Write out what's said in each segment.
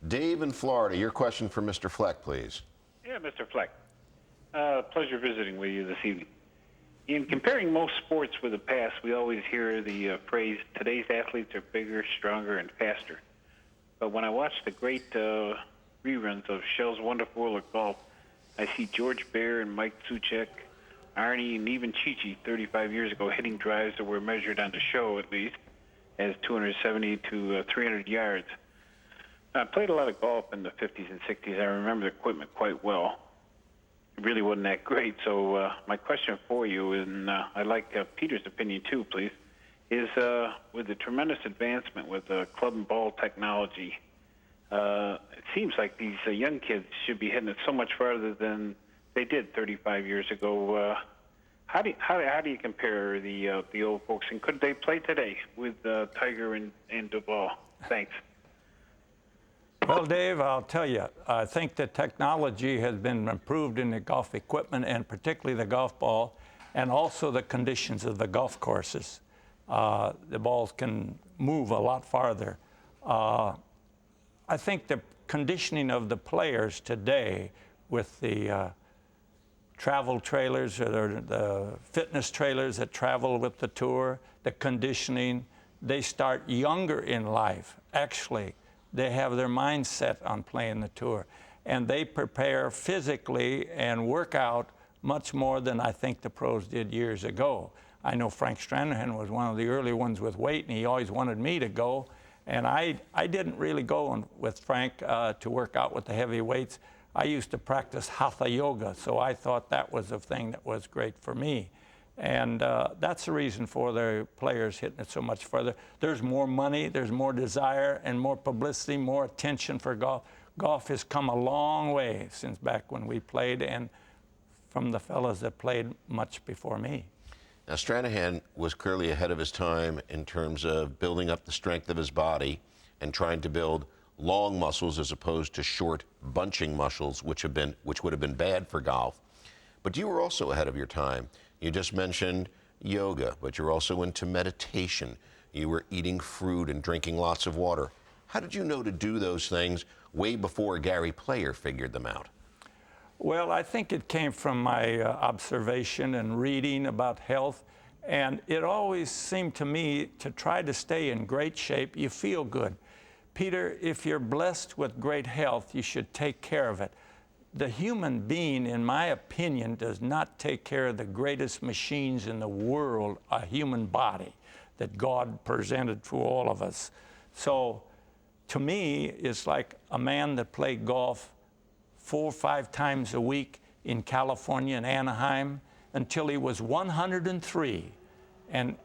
Dave in Florida, your question for Mr. Fleck, please. Yeah, Mr. Fleck. Pleasure visiting with you this evening. In comparing most sports with the past, we always hear the phrase, today's athletes are bigger, stronger, and faster. But when I watch the great reruns of Shell's Wonderful World of Golf, I see George Baer and Mike Suchek, Arnie, and even Chi-Chi 35 years ago hitting drives that were measured on the show, at least, as 270 to 300 yards. I played a lot of golf in the 50s and 60s. I remember the equipment quite well. It really wasn't that great. So my question for you, and I'd like Peter's opinion too, please, is with the tremendous advancement with club and ball technology, it seems like these young kids should be hitting it so much farther than they did 35 years ago. How do you compare the old folks, and could they play today with Tiger and Duval? Thanks. Well, Dave, I'll tell you, I think that technology has been improved in the golf equipment, and particularly the golf ball, and also the conditions of the golf courses. The balls can move a lot farther. I think the conditioning of the players today with the travel trailers or the fitness trailers that travel with the tour, the conditioning, they start younger in life, actually. They have their mind set on playing the tour, and they prepare physically and work out much more than I think the pros did years ago. I know Frank Stranahan was one of the early ones with weight, and he always wanted me to go, and I didn't really go with Frank to work out with the heavy weights. I used to practice hatha yoga, so I thought that was a thing that was great for me. And that's the reason for the players hitting it so much further. There's more money, there's more desire, and more publicity, more attention for golf. Golf has come a long way since back when we played, and from the fellas that played much before me. Now, Stranahan was clearly ahead of his time in terms of building up the strength of his body and trying to build long muscles as opposed to short bunching muscles, which would have been bad for golf. But you were also ahead of your time. You just mentioned yoga, but you're also into meditation. You were eating fruit and drinking lots of water. How did you know to do those things way before Gary Player figured them out? Well, I think it came from my observation and reading about health, and it always seemed to me to try to stay in great shape. You feel good. Peter, if you're blessed with great health, you should take care of it. The human being, in my opinion, does not take care of the greatest machines in the world, a human body that God presented for all of us. So to me, it's like a man that played golf 4 or 5 times a week in California and Anaheim until he was 103. And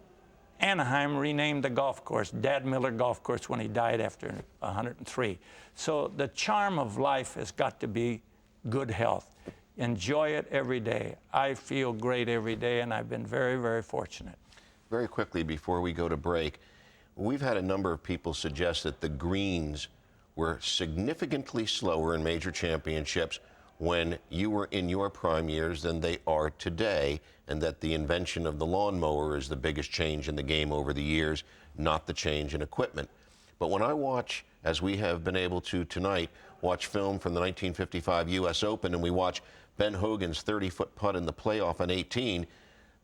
Anaheim renamed the golf course Dad Miller Golf Course when he died after 103. So the charm of life has got to be good health. Enjoy it every day. I feel great every day, and I've been very, very fortunate. Very quickly, before we go to break, we've had a number of people suggest that the greens were significantly slower in major championships when you were in your prime years than they are today, and that the invention of the lawnmower is the biggest change in the game over the years, not the change in equipment. But when I watch, as we have been able to tonight, watch film from the 1955 U.S. Open, and we watch Ben Hogan's 30-foot putt in the playoff on 18,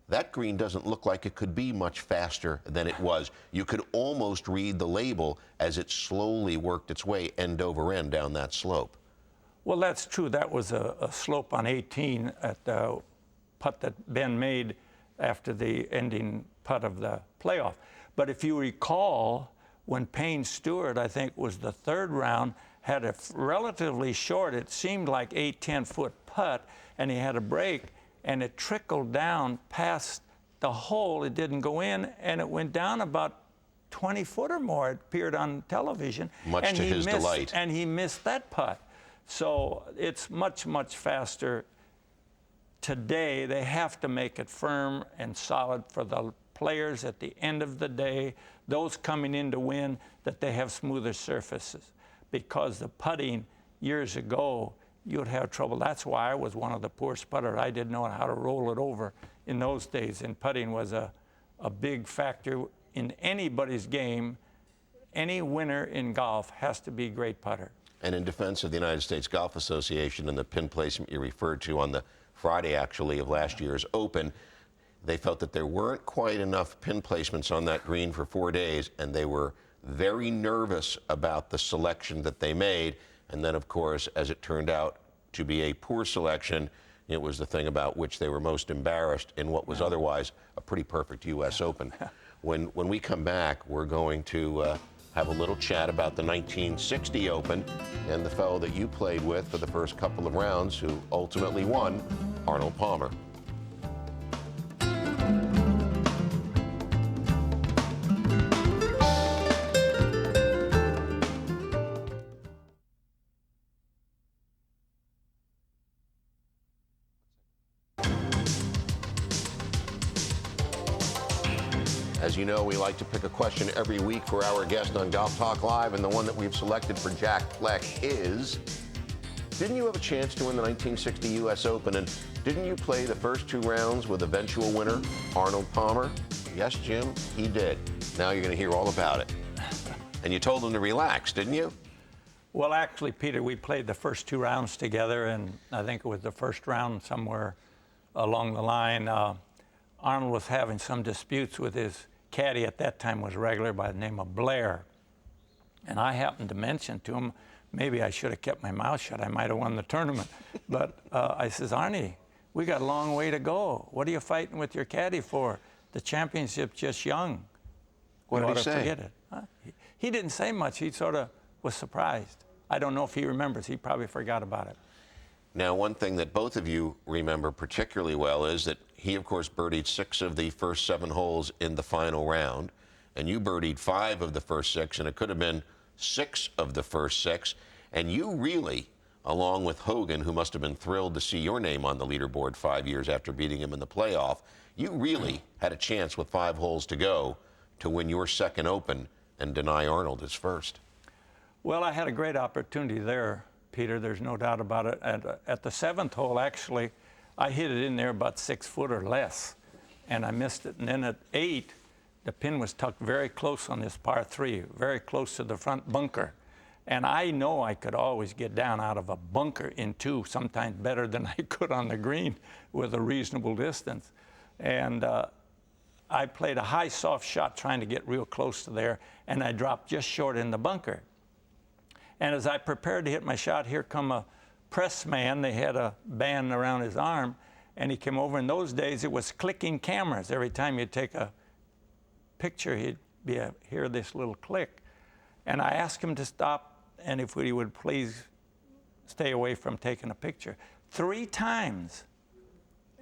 that green doesn't look like it could be much faster than it was. You could almost read the label as it slowly worked its way end over end down that slope. Well, that's true. That was a slope on 18 at the putt that Ben made after the ending putt of the playoff. But if you recall, when Payne Stewart, I think, was the 3rd round, had a relatively short, it seemed like 8-10-foot putt, and he had a break, and it trickled down past the hole. It didn't go in, and it went down about 20 foot or more. It appeared on television. Much to his delight. And he missed that putt. So it's much, much faster today. They have to make it firm and solid for the players at the end of the day, those coming in to win, that they have smoother surfaces. Because the putting years ago, you'd have trouble. That's why I was one of the poorest putters. I didn't know how to roll it over in those days, and putting was a big factor in anybody's game. Any winner in golf has to be a great putter. And in defense of the United States Golf Association and the pin placement you referred to on the Friday, actually, of last year's Open, they felt that there weren't quite enough pin placements on that green for 4 days, and they were very nervous about the selection that they made. And then, of course, as it turned out to be a poor selection, it was the thing about which they were most embarrassed in what was otherwise a pretty perfect U.S. Open. When we come back, we're going to have a little chat about the 1960 Open and the fellow that you played with for the first couple of rounds who ultimately won, Arnold Palmer. As you know, we like to pick a question every week for our guest on Golf Talk Live, and the one that we've selected for Jack Fleck is, didn't you have a chance to win the 1960 U.S. Open, and didn't you play the first 2 rounds with eventual winner, Arnold Palmer? Yes, Jim, he did. Now you're going to hear all about it. And you told him to relax, didn't you? Well, actually, Peter, we played the first 2 rounds together, and I think it was the first round somewhere along the line. Arnold was having some disputes with his caddy at that time, was regular, by the name of Blair. And I happened to mention to him, maybe I should have kept my mouth shut. I might have won the tournament. But I says, Arnie, we got a long way to go. What are you fighting with your caddy for? The championship's just young. What did he say? Forget it. He didn't say much. He sort of was surprised. I don't know if he remembers. He probably forgot about it. Now, one thing that both of you remember particularly well is that he, of course, birdied 6 of the first 7 holes in the final round, and you birdied 5 of the first 6, and it could have been 6 of the first 6. And you really, along with Hogan, who must have been thrilled to see your name on the leaderboard 5 years after beating him in the playoff, you really had a chance with 5 holes to go to win your second Open and deny Arnold his first. Well, I had a great opportunity there, Peter. There's no doubt about it. At the 7th hole, actually, I hit it in there about 6 foot or less, and I missed it. And then at 8, the pin was tucked very close on this par 3, very close to the front bunker. And I know I could always get down out of a bunker in 2, sometimes better than I could on the green with a reasonable distance. And I played a high, soft shot trying to get real close to there, and I dropped just short in the bunker. And as I prepared to hit my shot, here come a press man. They had a band around his arm, and he came over. In those days, it was clicking cameras. Every time you'd take a picture, he'd hear this little click. And I asked him to stop, and if he would please stay away from taking a picture. 3 times.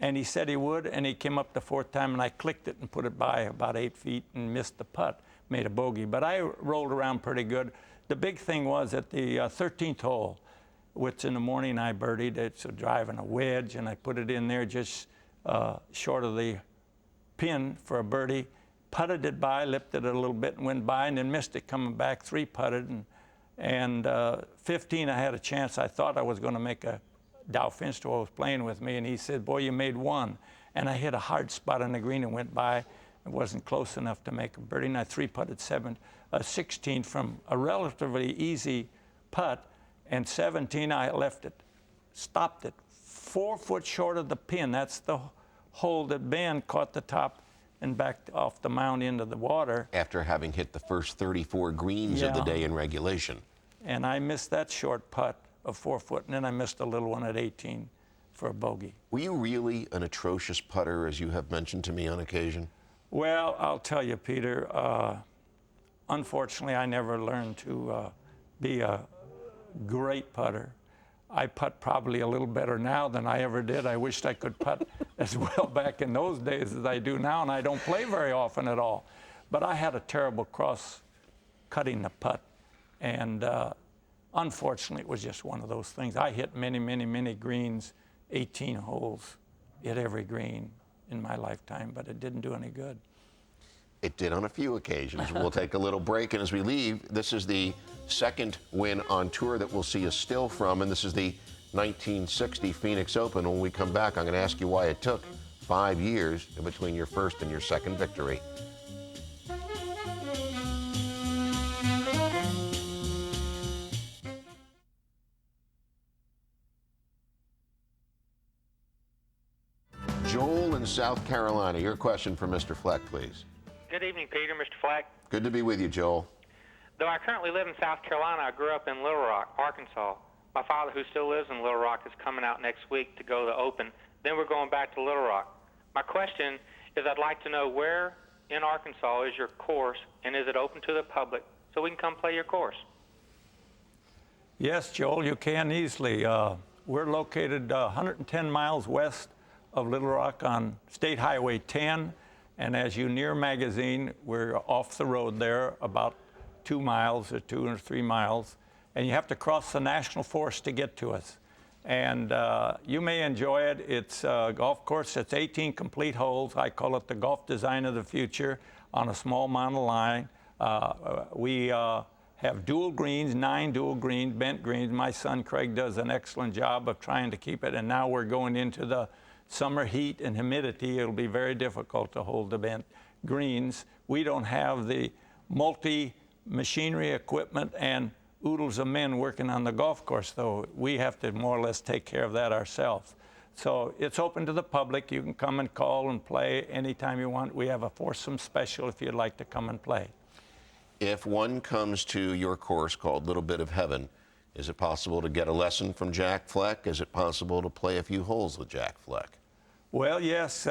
And he said he would, and he came up the 4th time, and I clicked it and put it by about 8 feet and missed the putt, made a bogey. But I rolled around pretty good. The big thing was at the 13th hole, which in the morning I birdied. It's driving a wedge, and I put it in there just short of the pin for a birdie. Putted it by, lifted it a little bit and went by, and then missed it coming back, 3-putted. And 15, I had a chance. I thought I was going to make a Dow Finstow was playing with me, and he said, boy, you made 1. And I hit a hard spot on the green and went by. It wasn't close enough to make a birdie, and I 3-putted 16 from a relatively easy putt, and 17 I left it, stopped it 4 foot short of the pin. That's the hole that Ben caught the top and backed off the mound into the water. After having hit the first 34 greens of the day in regulation. And I missed that short putt of 4 foot, and then I missed a little one at 18 for a bogey. Were you really an atrocious putter, as you have mentioned to me on occasion? Well, I'll tell you, Peter, unfortunately, I never learned to be a great putter. I putt probably a little better now than I ever did. I wished I could putt as well back in those days as I do now, and I don't play very often at all. But I had a terrible cross cutting the putt, and unfortunately, it was just one of those things. I hit many, many, many greens, 18 holes, hit every green in my lifetime, but it didn't do any good. It did on a few occasions. We'll take a little break, and as we leave, this is the second win on tour that we'll see a still from, and this is the 1960 Phoenix Open. When we come back, I'm going to ask you why it took 5 years in between your first and your second victory. Road, South Carolina. Your question for Mr. Fleck, please. Good evening, Peter. Mr. Fleck. Good to be with you, Joel. Though I currently live in South Carolina, I grew up in Little Rock, Arkansas. My father, who still lives in Little Rock, is coming out next week to go to the Open. Then we're going back to Little Rock. My question is, I'd like to know where in Arkansas is your course, and is it open to the public so we can come play your course? Yes, Joel, you can easily. We're located 110 miles west of Little Rock on State Highway 10, and as you near Magazine, we're off the road there about 2 miles or 2 or 3 miles, and you have to cross the National Forest to get to us. And you may enjoy it. It's a golf course. It's 18 complete holes. I call it the golf design of the future on a small monoline. We have dual greens, 9 dual greens, bent greens. My son Craig does an excellent job of trying to keep it, and now we're going into the summer heat and humidity. It'll be very difficult to hold the bent greens. We don't have the multi-machinery equipment and oodles of men working on the golf course, though. We have to more or less take care of that ourselves. So it's open to the public. You can come and call and play anytime you want. We have a foursome special if you'd like to come and play. If one comes to your course called Little Bit of Heaven, is it possible to get a lesson from Jack Fleck? Is it possible to play a few holes with Jack Fleck? Well, yes,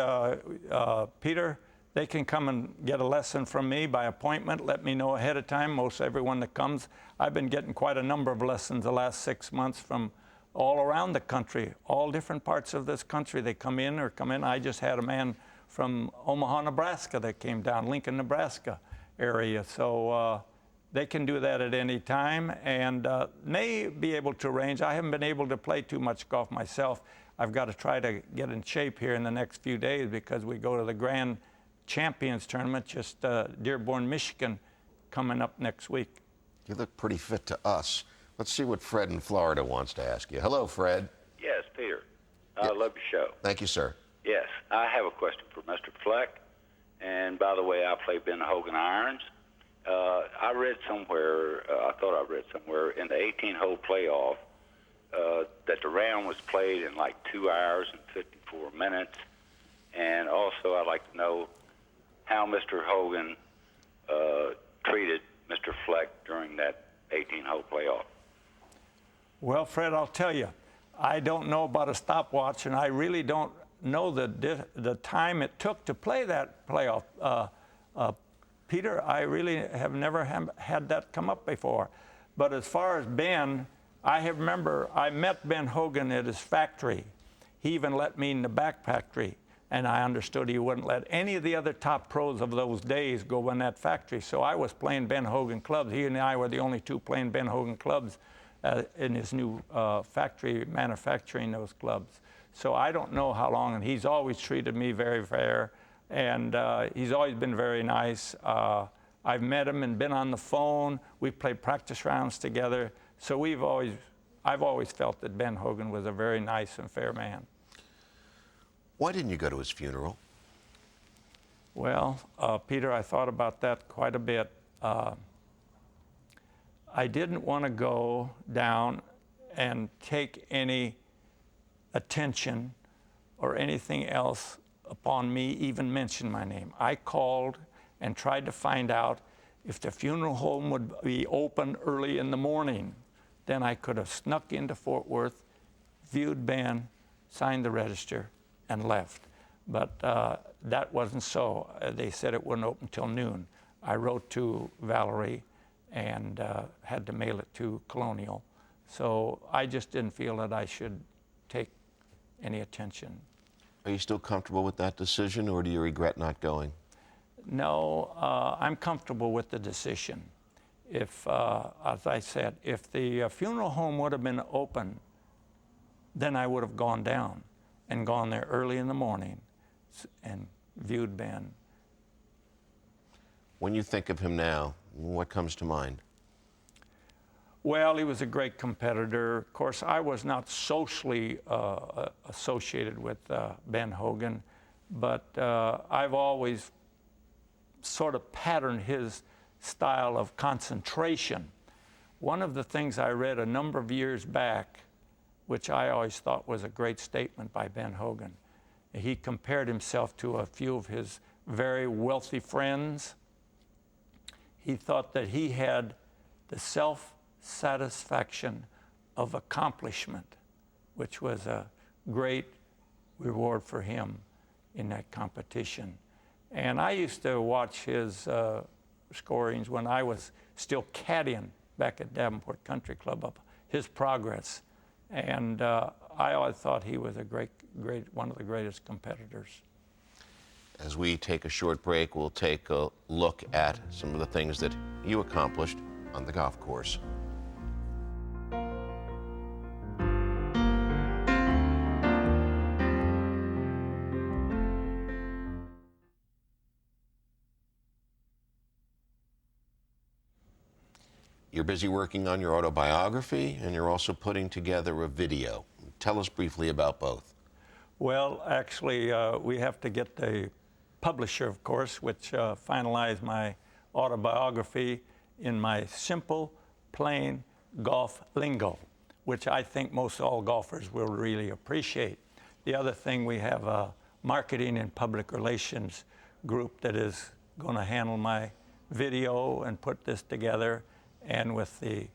Peter, they can come and get a lesson from me by appointment. Let me know ahead of time. Most everyone that comes, I've been getting quite a number of lessons the last 6 months from all around the country, all different parts of this country. They come in. I just had a man from Omaha, Nebraska that came down, Lincoln, Nebraska area. So they can do that at any time and may be able to arrange. I haven't been able to play too much golf myself. I've got to try to get in shape here in the next few days because we go to the Grand Champions tournament, just Dearborn, Michigan, coming up next week. You look pretty fit to us. Let's see what Fred in Florida wants to ask you. Hello, Fred. Yes, Peter. I love your show. Thank you, sir. Yes, I have a question for Mr. Fleck. And by the way, I play Ben Hogan irons. I read somewhere, I thought I read somewhere, in the 18-hole playoff that the round was played in like 2 hours and 54 minutes. And also, I'd like to know how Mr. Hogan treated Mr. Fleck during that 18-hole playoff. Well, Fred, I'll tell you, I don't know about a stopwatch, and I really don't know the time it took to play that playoff. Peter, I really have never had that come up before. But as far as Ben, I remember I met Ben Hogan at his factory. He even let me in the back factory, and I understood he wouldn't let any of the other top pros of those days go in that factory. So I was playing Ben Hogan clubs. He and I were the only two playing Ben Hogan clubs in his new factory manufacturing those clubs. So I don't know how long, and he's always treated me very fair, and he's always been very nice. I've met him and been on the phone. We've played practice rounds together. So I've always felt that Ben Hogan was a very nice and fair man. Why didn't you go to his funeral? Well, Peter, I thought about that quite a bit. I didn't want to go down and take any attention or anything else upon me even mention my name. I called and tried to find out if the funeral home would be open early in the morning. Then I could have snuck into Fort Worth, viewed Ben, signed the register, and left. But that wasn't so. They said it wouldn't open till noon. I wrote to Valerie and had to mail it to Colonial. So I just didn't feel that I should take any attention. Are you still comfortable with that decision, or do you regret not going? No, I'm comfortable with the decision. If, as I said, if the funeral home would have been open, then I would have gone down and gone there early in the morning and viewed Ben. When you think of him now, what comes to mind? Well, he was a great competitor. Of course, I was not socially associated with Ben Hogan, but I've always sort of patterned his style of concentration. One of the things I read a number of years back, which I always thought was a great statement by Ben Hogan, He compared himself to a few of his very wealthy friends. He thought that he had the self-satisfaction of accomplishment, which was a great reward for him in that competition. And I used to watch his scorings when I was still caddying back at Davenport Country Club of his progress. And I always thought he was a one of the greatest competitors. As we take a short break, we'll take a look at some of the things that you accomplished on the golf course. You're busy working on your autobiography, and you're also putting together a video. Tell us briefly about both. Well, actually, we have to get the publisher, of course, which finalized my autobiography in my simple, plain golf lingo, which I think most all golfers will really appreciate. The other thing, we have a marketing and public relations group that is going to handle my video and put this together. And with the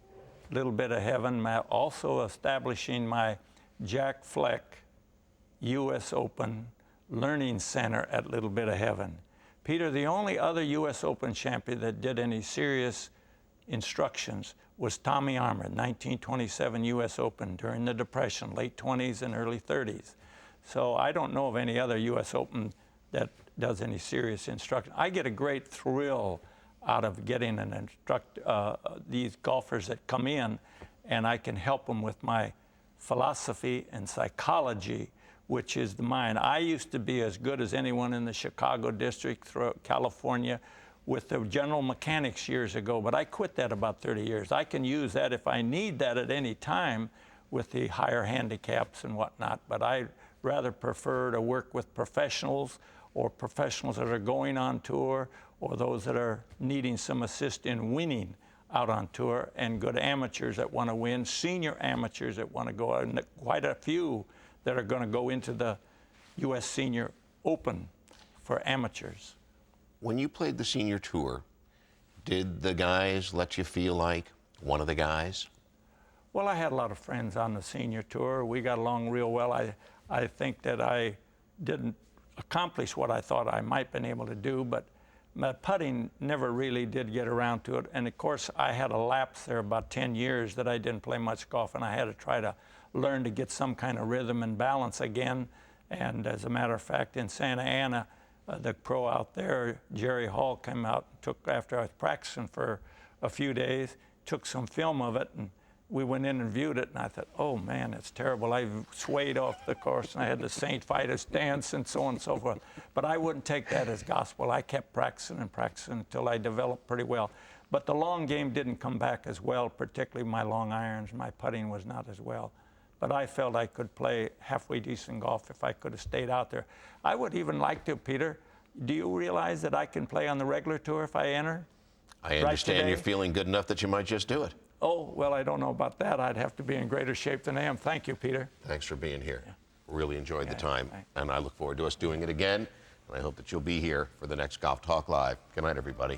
little bit of heaven, also establishing my Jack Fleck U.S. Open Learning Center at Little Bit of Heaven. Peter, the only other U.S. Open champion that did any serious instructions was Tommy Armour, 1927 U.S. Open during the Depression, late 20s and early 30s. So I don't know of any other U.S. Open that does any serious instruction. I get a great thrill out of getting these golfers that come in, and I can help them with my philosophy and psychology, which is the mind. I used to be as good as anyone in the Chicago district, throughout California, with the general mechanics years ago, but I quit that about 30 years. I can use that if I need that at any time with the higher handicaps and whatnot, but I rather prefer to work with professionals, or professionals that are going on tour, or those that are needing some assist in winning out on tour, and good amateurs that want to win, senior amateurs that want to go out, and quite a few that are going to go into the U.S. Senior Open for amateurs. When you played the senior tour, did the guys let you feel like one of the guys? Well, I had a lot of friends on the senior tour. We got along real well. I think that I didn't accomplish what I thought I might have been able to do, but my putting never really did get around to it. And of course, I had a lapse there about 10 years that I didn't play much golf, and I had to try to learn to get some kind of rhythm and balance again. And as a matter of fact, in Santa Ana, the pro out there, Jerry Hall, came out and took, after I was practicing for a few days, took some film of it, and we went in and viewed it, and I thought, oh man, it's terrible. I swayed off the course, and I had the Saint Vitus dance and so on and so forth. But I wouldn't take that as gospel. I kept practicing and practicing until I developed pretty well. But the long game didn't come back as well, particularly my long irons. My putting was not as well. But I felt I could play halfway decent golf if I could have stayed out there. I would even like to, Peter. Do you realize that I can play on the regular tour if I enter? I understand you're feeling good enough that you might just do it. Oh, well, I don't know about that. I'd have to be in greater shape than I am. Thank you, Peter. Thanks for being here. Yeah. Really enjoyed the time, thanks. And I look forward to us doing it again. And I hope that you'll be here for the next Golf Talk Live. Good night, everybody.